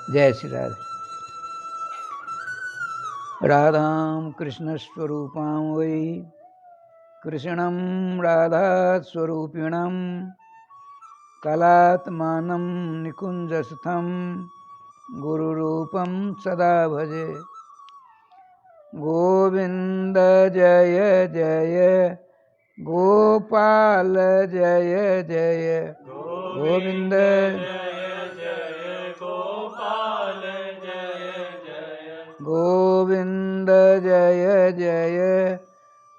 जय श्री राधे। राधां कृष्णस्वरूपां वै कृष्णं राधास्वरूपिणं कलात्मानं निकुञ्जस्थं गुरुरूपं सदा भजे। गोविंद जय जय गोपाल जय जय गोविंद गोविंद जय जय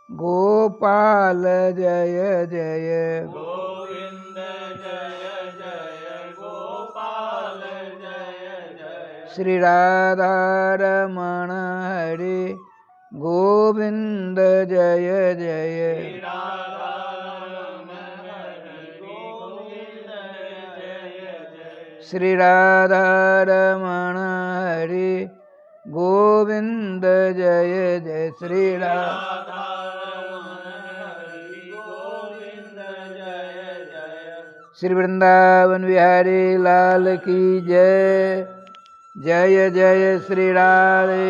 गोपाल जय जय गोविंद जय जय गोपाल जय जय। श्री राधा रमण हरे गोविंद जय जय श्री राधा रमण हरे गोविंद जय जय श्री राधा श्री वृंदावन बिहारी लाल की जय। जय जय श्री राधे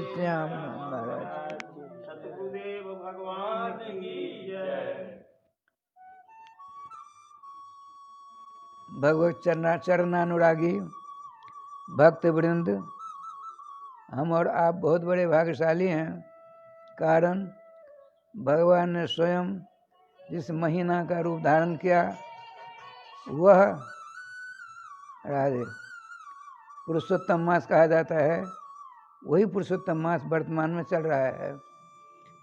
श्याम महाराज। सतगुरुदेव भगवान की जय। भगवत चरणानुरागी भक्त वृंद, हम और आप बहुत बड़े भाग्यशाली हैं। कारण भगवान ने स्वयं जिस महीना का रूप धारण किया वह राधे पुरुषोत्तम मास कहा जाता है। वही पुरुषोत्तम मास वर्तमान में चल रहा है।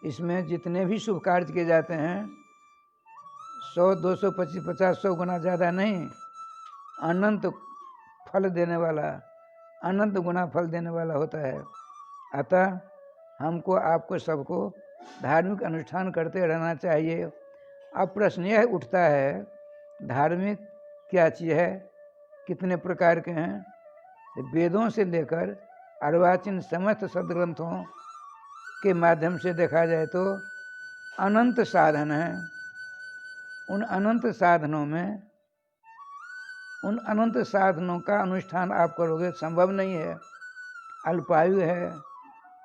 इसमें जितने भी शुभ कार्य किए जाते हैं 100, 200, 25, 50, 100 गुना ज़्यादा नहीं, अनंत फल देने वाला, अनंत गुना फल देने वाला होता है। अतः हमको आपको सबको धार्मिक अनुष्ठान करते रहना चाहिए। अब प्रश्न यह उठता है धार्मिक क्या चीज़ है, कितने प्रकार के हैं। वेदों से लेकर अर्वाचीन समस्त सदग्रंथों के माध्यम से देखा जाए तो अनंत साधन हैं। उन अनंत साधनों का अनुष्ठान आप करोगे संभव नहीं है। अल्पायु है,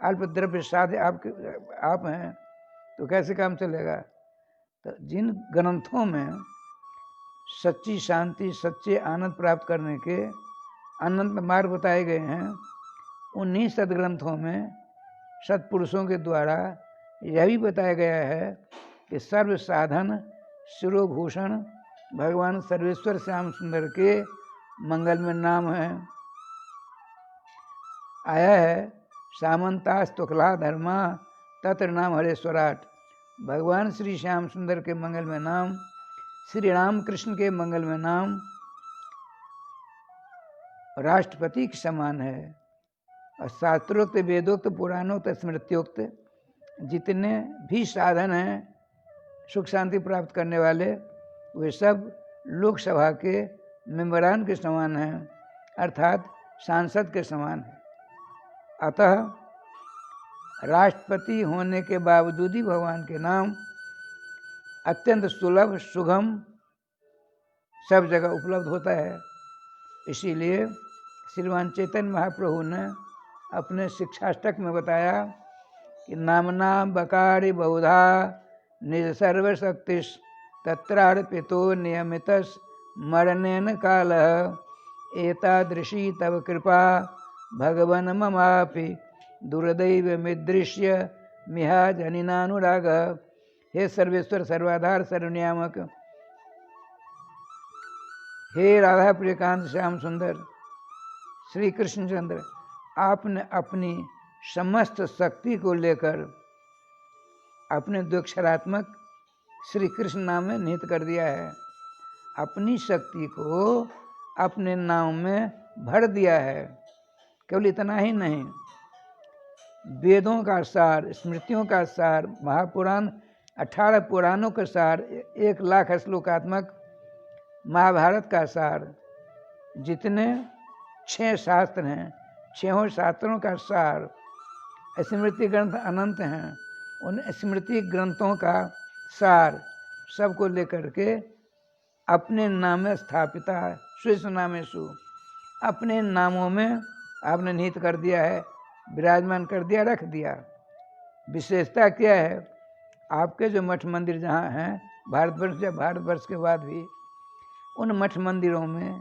अल्प द्रव्य साध्य आप हैं, तो कैसे काम चलेगा। तो जिन ग्रंथों में सच्ची शांति, सच्चे आनंद प्राप्त करने के अनंत मार्ग बताए गए हैं, उन्हीं सदग्रंथों में सत्पुरुषों के द्वारा यह भी बताया गया है कि सर्व साधन शिरोभूषण भगवान सर्वेश्वर श्याम सुंदर के मंगल में नाम है। आया है सामंतास्तुकला धर्मा तत्र नाम हरेश्वराट। भगवान श्री श्याम सुंदर के मंगल में नाम, श्री राम कृष्ण के मंगल में नाम राष्ट्रपति के समान है। और शास्त्रोक्त, वेदोक्त, पुराणोक्त, स्मृत्योक्त जितने भी साधन हैं सुख शांति प्राप्त करने वाले, वे सब लोकसभा के मेंबरान के समान हैं, अर्थात सांसद के समान है। अतः राष्ट्रपति होने के बावजूद ही भगवान के नाम अत्यंत सुलभ, सुगम, सब जगह उपलब्ध होता है। इसीलिए श्रीमान चैतन्य महाप्रभु ने अपने शिक्षाष्टक में बताया कि नामना बकारी बहुधा निज सर्वशक्तिश तत्रार्पितो नियमितस मरणेन कालः एतादृशी तव कृपा भगवन् ममापि दुर्दैवमिदृश्य मिहा जनिनानुराग। हे सर्वेश्वर, सर्वाधार, सर्वनियामक, हे राधा प्रियकांत श्याम सुंदर श्री कृष्णचंद्र, आपने अपनी समस्त शक्ति को लेकर अपने द्वक्षरात्मक श्री कृष्ण नाम में निहित कर दिया है। अपनी शक्ति को अपने नाम में भर दिया है। केवल इतना ही नहीं, वेदों का सार, स्मृतियों का सार, महापुराण 18 पुराणों का सार, 1 लाख श्लोकात्मक महाभारत का सार, जितने 6 शास्त्र हैं, 6 शास्त्रों का सार, स्मृति ग्रंथ अनंत हैं, उन स्मृति ग्रंथों का सार सबको लेकर के अपने नाम में स्थापिता है। स्विस नामेशु, अपने नामों में आपने निहित कर दिया है, विराजमान कर दिया, रख दिया। विशेषता क्या है? आपके जो मठ मंदिर जहाँ हैं भारतवर्ष या भारतवर्ष के बाद भी, उन मठ मंदिरों में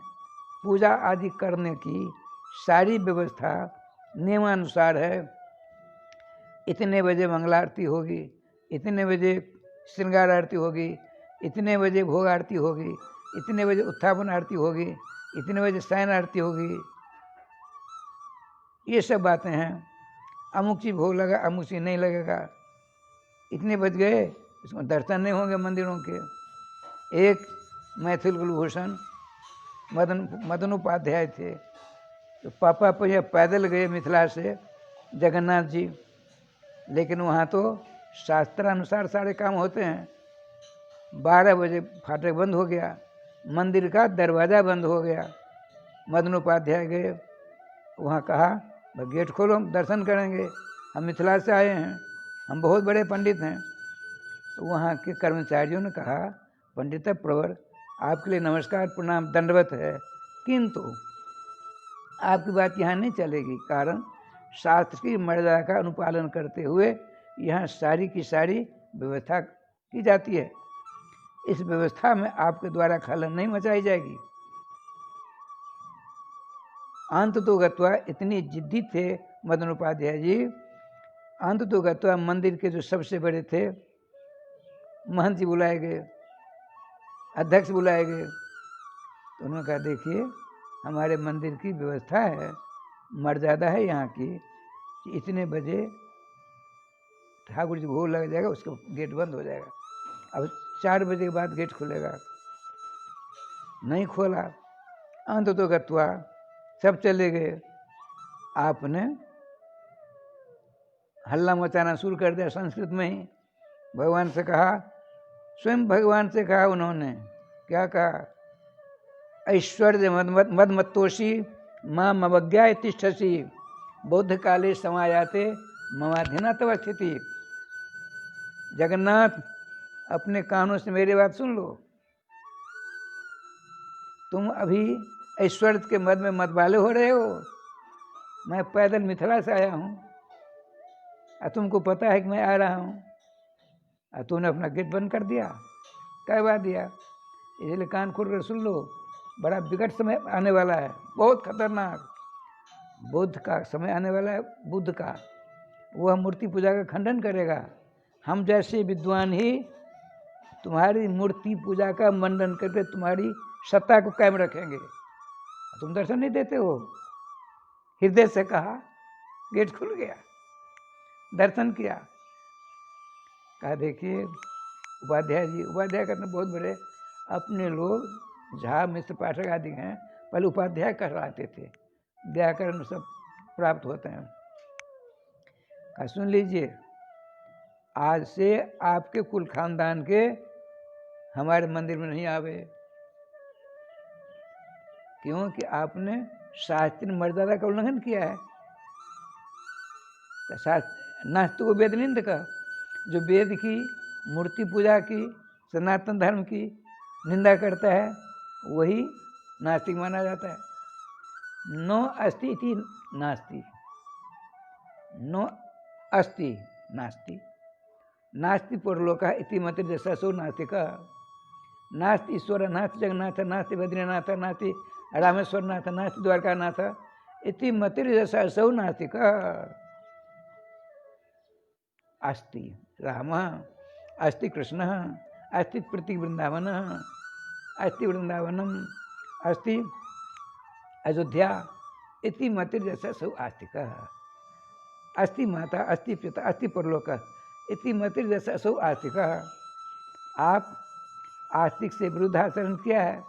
पूजा आदि करने की सारी व्यवस्था नियमानुसार है। इतने बजे मंगला आरती होगी, इतने बजे श्रृंगार आरती होगी, इतने बजे भोग आरती होगी, इतने बजे उत्थापन आरती होगी, इतने बजे शयन आरती होगी। ये सब बातें हैं। अमुक चीज़ भोग लगा, अमुक चीज़ नहीं लगेगा। इतने बज गए, इसमें दर्शन नहीं होंगे मंदिरों के। एक मैथिल कुलभूषण मदन उपाध्याय थे, तो पापा पहिया पैदल गए मिथिला से जगन्नाथ जी, लेकिन वहाँ तो शास्त्रानुसार सारे काम होते हैं। 12 बजे फाटक बंद हो गया, मंदिर का दरवाज़ा बंद हो गया। मदन उपाध्याय गए, वहाँ कहा भाई गेट खोलो, हम दर्शन करेंगे, हम मिथिला से आए हैं, हम बहुत बड़े पंडित हैं। तो वहाँ के कर्मचारियों ने कहा पंडित प्रवर, आपके लिए नमस्कार प्रणाम दंडवत है, किंतु आपकी बात यहाँ नहीं चलेगी। कारण शास्त्र की मर्यादा का अनुपालन करते हुए यहाँ सारी की सारी व्यवस्था की जाती है। इस व्यवस्था में आपके द्वारा खलल नहीं मचाई जाएगी। अंत तो गत्वा, इतनी जिद्दी थे मदन उपाध्याय जी, अंत तो गत्वा मंदिर के जो सबसे बड़े थे महंत जी बुलाए गए, अध्यक्ष बुलाए गए। तो उन्होंने कहा देखिए हमारे मंदिर की व्यवस्था है, मर्यादा है यहाँ की कि इतने बजे ठाकुर जी भोग लग जाएगा, उसका गेट बंद हो जाएगा। अब 4 बजे के बाद गेट खुलेगा, नहीं खोला। अंत तो गत्वा सब चले गए। आपने हल्ला मचाना शुरू कर दिया संस्कृत में ही। भगवान से कहा, स्वयं भगवान से कहा उन्होंने, क्या कहा? ऐश्वर्य मदमत्तोषी मां मवज्ञा तिष्ठसि, बौद्ध काले समायाते ममाधिना तव स्थिति। जगन्नाथ अपने कानों से मेरी बात सुन लो। तुम अभी ऐश्वर्य के मद में मतवाले हो रहे हो। मैं पैदल मिथिला से आया हूँ और तुमको पता है कि मैं आ रहा हूँ, और तूने अपना गेट बंद कर दिया। क्या बात दिया? इसलिए कान खोल कर सुन लो, बड़ा विकट समय आने वाला है, बहुत खतरनाक। बुद्ध का समय आने वाला है, बुद्ध का। वह मूर्ति पूजा का खंडन करेगा। हम जैसे विद्वान ही तुम्हारी मूर्ति पूजा का मंडन करके तुम्हारी सत्ता को कायम रखेंगे। तुम दर्शन नहीं देते हो। हृदय से कहा, गेट खुल गया, दर्शन किया। कहा देखिए उपाध्याय जी, उपाध्याय करने बहुत बड़े, अपने लोग झा मिश्र पाठक आदि हैं, पहले उपाध्याय कहलाते थे, व्याकरण सब प्राप्त होते हैं। कहा सुन लीजिए, आज से आपके कुल खानदान के हमारे मंदिर में नहीं आवे, क्योंकि आपने शास्त्रीय मर्यादा का उल्लंघन किया है। नास्तिक को वेद निंद का, जो वेद की मूर्ति पूजा की सनातन धर्म की निंदा करता है वही नास्तिक माना जाता है। नो अस्ति इति नास्ति, नो अस्ति नास्ति, नास्ति परलोक इति मत जैसा सो नास्तिक। नास्ति ईश्वर, नास्ति जगन्नाथ, नास्ति बद्रीनाथ, नास्ति रामेश्वर नाथ, नास्ति द्वारका नाथ इति मतिर जैसा सौ नास्तिक। अस्ति राम, अस्ति कृष्ण, अस्ति प्रति वृंदावन, अस्ति वृंदावनम, अस्ति अयोध्या इति मतिर जैसा सौ आस्तिक। अस्ति माता, अस्ति पिता, अस्ति परलोक इति मतिर जैसा सौ आस्तिक। आप आस्तिक से विरुद्धाचरण किया है,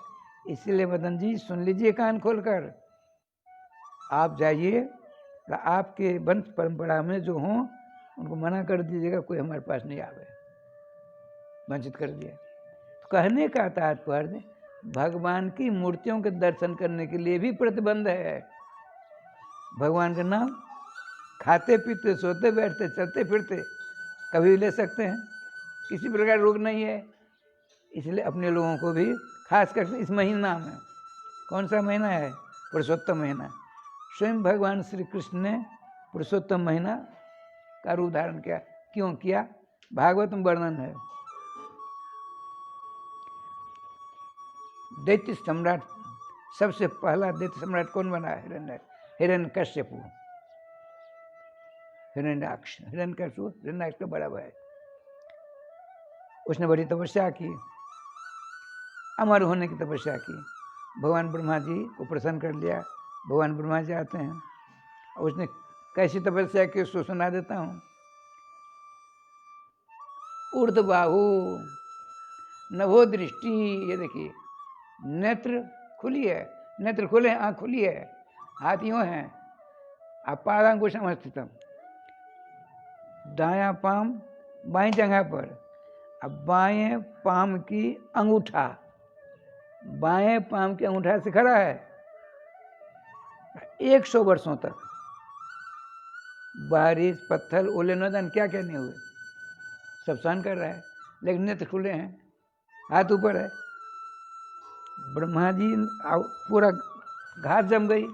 इसलिए मदन जी सुन लीजिए कान खोलकर। आप जाइए, आपके वंश परंपरा में जो हों उनको मना कर दीजिएगा, कोई हमारे पास नहीं आवे, वंचित कर दिया। तो कहने का तात्पर्य भगवान की मूर्तियों के दर्शन करने के लिए भी प्रतिबंध है। भगवान का नाम खाते पीते सोते बैठते चलते फिरते कभी भी ले सकते हैं, किसी प्रकार रोग नहीं है। इसलिए अपने लोगों को भी खास करके इस महीना में, कौन सा महीना है? पुरुषोत्तम महीना। स्वयं भगवान श्री कृष्ण ने पुरुषोत्तम महीना का रूप धारण किया। क्यों किया? भागवत में वर्णन है। दैत्य सम्राट, सबसे पहला दैत्य सम्राट कौन बना? हिरण्यकश्यपु, हिरण्याक्ष। हिरण्यकश्यपु हिरण्याक्ष का बड़ा भाई। उसने बड़ी तपस्या की, अमर होने की तपस्या की। भगवान ब्रह्मा जी को प्रसन्न कर लिया। भगवान ब्रह्मा जी आते हैं, उसने कैसी तपस्या की उसको सुना देता हूँ। ऊर्ध बाहु, नभो दृष्टि, ये देखिए नेत्र खुली है, नेत्र खुले, आँख खुली है, हाथ यूँ है, आप पादांकुशम स्थितम, दायां पाम बाईं जगह पर, अब बाएं पाम की अंगूठा बाएं पाम के अंगूठा से खड़ा है। 100 वर्षों तक बारिश, पत्थर, ओले नदन क्या क्या नहीं हुए, सब सहन कर रहा है, लेकिन नेत्र खुले हैं, हाथ ऊपर है। ब्रह्मा जी पूरा घास जम गई,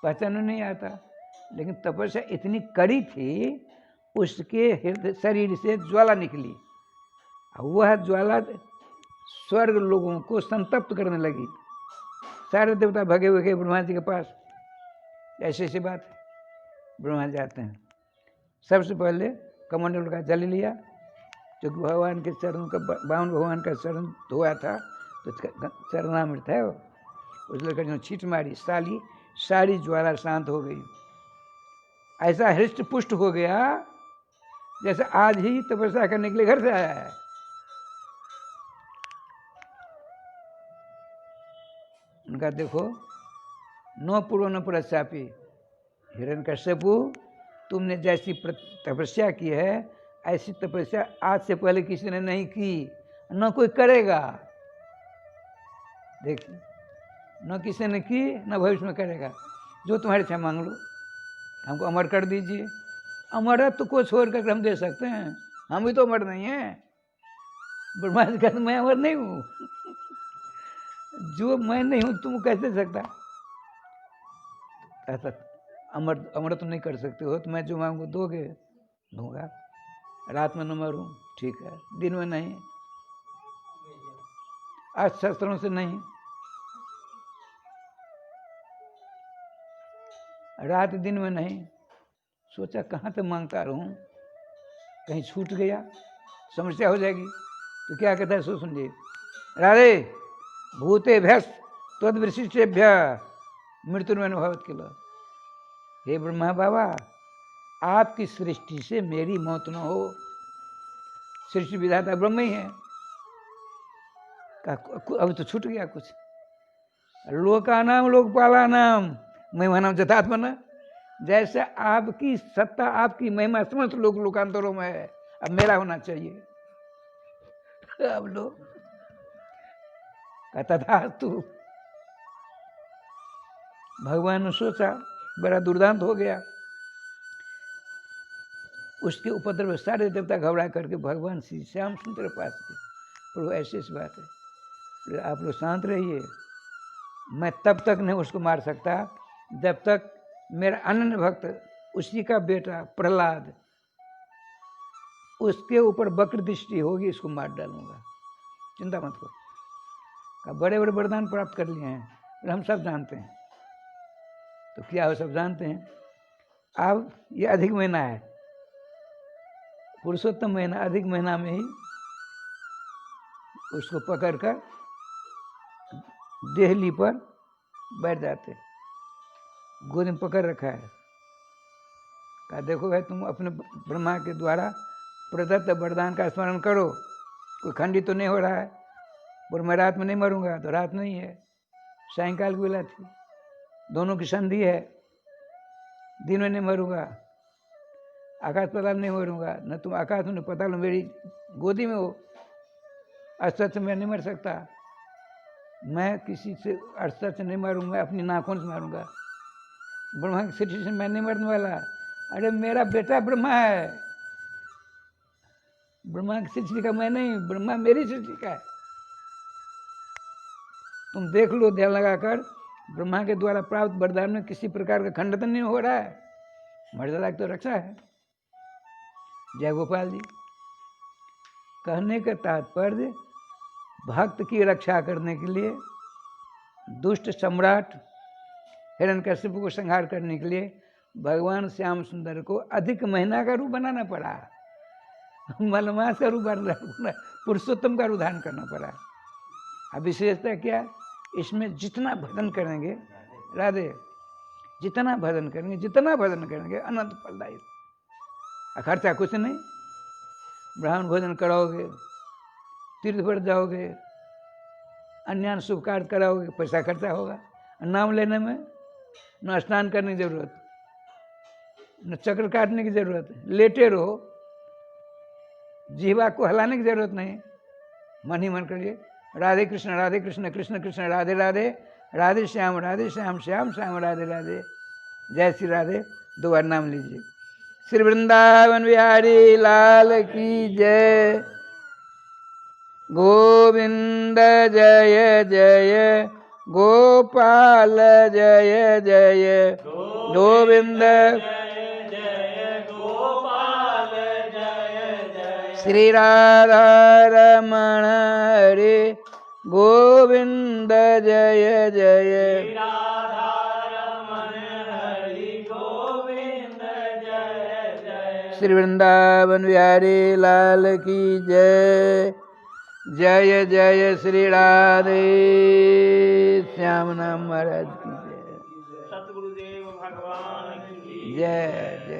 पहचान नहीं आता, लेकिन तपस्या इतनी कड़ी थी, उसके हृदय शरीर से ज्वाला निकली। वह ज्वाला स्वर्ग लोगों को संतप्त करने लगी। सारे देवता भगे हुए गए ब्रह्मा जी के पास। ऐसी ऐसी बात है। ब्रह्मा जी आते हैं, सबसे पहले कमंडल का जल लिया, क्योंकि भगवान के चरणों का, बावन भगवान का चरण धोया था, तो चरणामृत है वो, उस लेकर जो छींट मारी, सारी ज्वाला शांत हो गई। ऐसा हृष्ट पुष्ट हो गया जैसे आज ही तपस्या करने के लिए घर से आया है। उनका देखो, नो पूर्व न पश्चापी, हिरण्यकश्यपु तुमने जैसी तपस्या की है, ऐसी तपस्या आज से पहले किसी ने नहीं की, न कोई करेगा। देखिए, न किसी ने की, न भविष्य में करेगा। जो तुम्हारी इच्छा मांग लो, हमको अमर कर दीजिए। अमरत्व को छोड़ कर हम दे सकते हैं, हम भी तो अमर नहीं हैं। ब्रह्मा जी कहते मैं अमर नहीं हूँ। जो मैं नहीं हूँ तुम कैसे दे सकता? ऐसा अमर तो नहीं कर सकते हो, तो मैं जो मांगू दोगे, दूंगा। रात में न मरूं, ठीक है, दिन में नहीं, अस्त्र शस्त्रों से नहीं, रात दिन में नहीं। सोचा कहाँ तक मांगता रहूं, कहीं छूट गया समस्या हो जाएगी। तो क्या कहता है, सो सुनिए, राधे भूते भ्यस तद विशिष्टेभ्य मृत्युर्मय भवत किल। हे ब्रह्मा बाबा, आपकी सृष्टि से मेरी मौत न हो। सृष्टि विधाता ब्रह्म ही है। अब तो छूट गया कुछ। लोकानाम लोकपालानाम महिमानाम जतात्मना, जैसे आपकी सत्ता, आपकी महिमा समस्त लोकांतरों में है, अब मेरा होना चाहिए। अब लोग तथास्तु। भगवान ने सोचा बड़ा दुर्दांत हो गया। उसके उपद्रव सारे देवता घबरा करके भगवान श्री श्याम सुंदर पास गए। प्रभु ऐसी बात है, आप लोग शांत रहिए, मैं तब तक नहीं उसको मार सकता जब तक मेरा अनन्य भक्त, उसी का बेटा प्रहलाद, उसके ऊपर वक्र दृष्टि होगी, इसको मार डालूंगा, चिंता मत करो। का बड़े बड़े वरदान प्राप्त कर लिए हैं, हम सब जानते हैं। तो क्या हो, सब जानते हैं। अब ये अधिक महीना है, पुरुषोत्तम महीना, अधिक महीना में ही उसको पकड़कर देहली पर बैठ जाते, गोद में पकड़ रखा है। कहा देखो भाई, तुम अपने ब्रह्मा के द्वारा प्रदत्त वरदान का स्मरण करो, कोई खंडित तो नहीं हो रहा है। और मैं रात में नहीं मरूंगा, तो रात नहीं है, सायंकाल की बेला थी, दोनों की संधि है। दिन में नहीं मरूंगा, आकाश पाताल नहीं मरूंगा, न तुम आकाश में पाताल में मेरी गोदी में हो। अस्त्र से मैं नहीं मर सकता, मैं किसी से अस्त्र से नहीं मारूंगा, मैं अपनी नाखून से मारूंगा। ब्रह्मा की सृष्टि से मैं नहीं मरने वाला। अरे मेरा बेटा ब्रह्मा है, ब्रह्मा की सृष्टि का मैं नहीं, ब्रह्मा मेरी सृष्टि का है। तुम देख लो ध्यान लगाकर, ब्रह्मा के द्वारा प्राप्त वरदान में किसी प्रकार का खंडन नहीं हो रहा है, मर्यादा की तो रक्षा है। जय गोपाल जी। कहने का तात्पर्य भक्त की रक्षा करने के लिए दुष्ट सम्राट हिरण्यकशिपु को संहार करने के लिए भगवान श्याम सुंदर को अधिक महीना का रूप बनाना पड़ा, मलमास का रूप बनाना, पुरुषोत्तम का रूप धारण करना पड़ा। अब विशेषता क्या, इसमें जितना भजन करेंगे राधे, जितना भजन करेंगे अनंत फलदायी, खर्चा कुछ नहीं। ब्राह्मण भोजन कराओगे, तीर्थ पर जाओगे, अन्य शुभ कार्य कराओगे, पैसा खर्चा होगा। नाम लेने में न स्नान करने की जरूरत, न चक्र काटने की जरूरत, लेटे रहो, जीवा को हिलाने की जरूरत नहीं, मन ही मन करिए राधे कृष्ण कृष्ण कृष्ण राधे राधे, राधे श्याम श्याम श्याम राधे राधे। जय श्री राधे। 2 बार नाम लीजिए। श्री वृंदावन बिहारी लाल की जय। गोविंद जय जय गोपाल जय जय गोविंद श्री राधा रमण हरे गोविंद जय जय श्री वृंदावन बिहारी लाल की जय। जय जय श्री राधे श्याम नाम महाराज की जय। सतगुरुदेव भगवान की जय जय।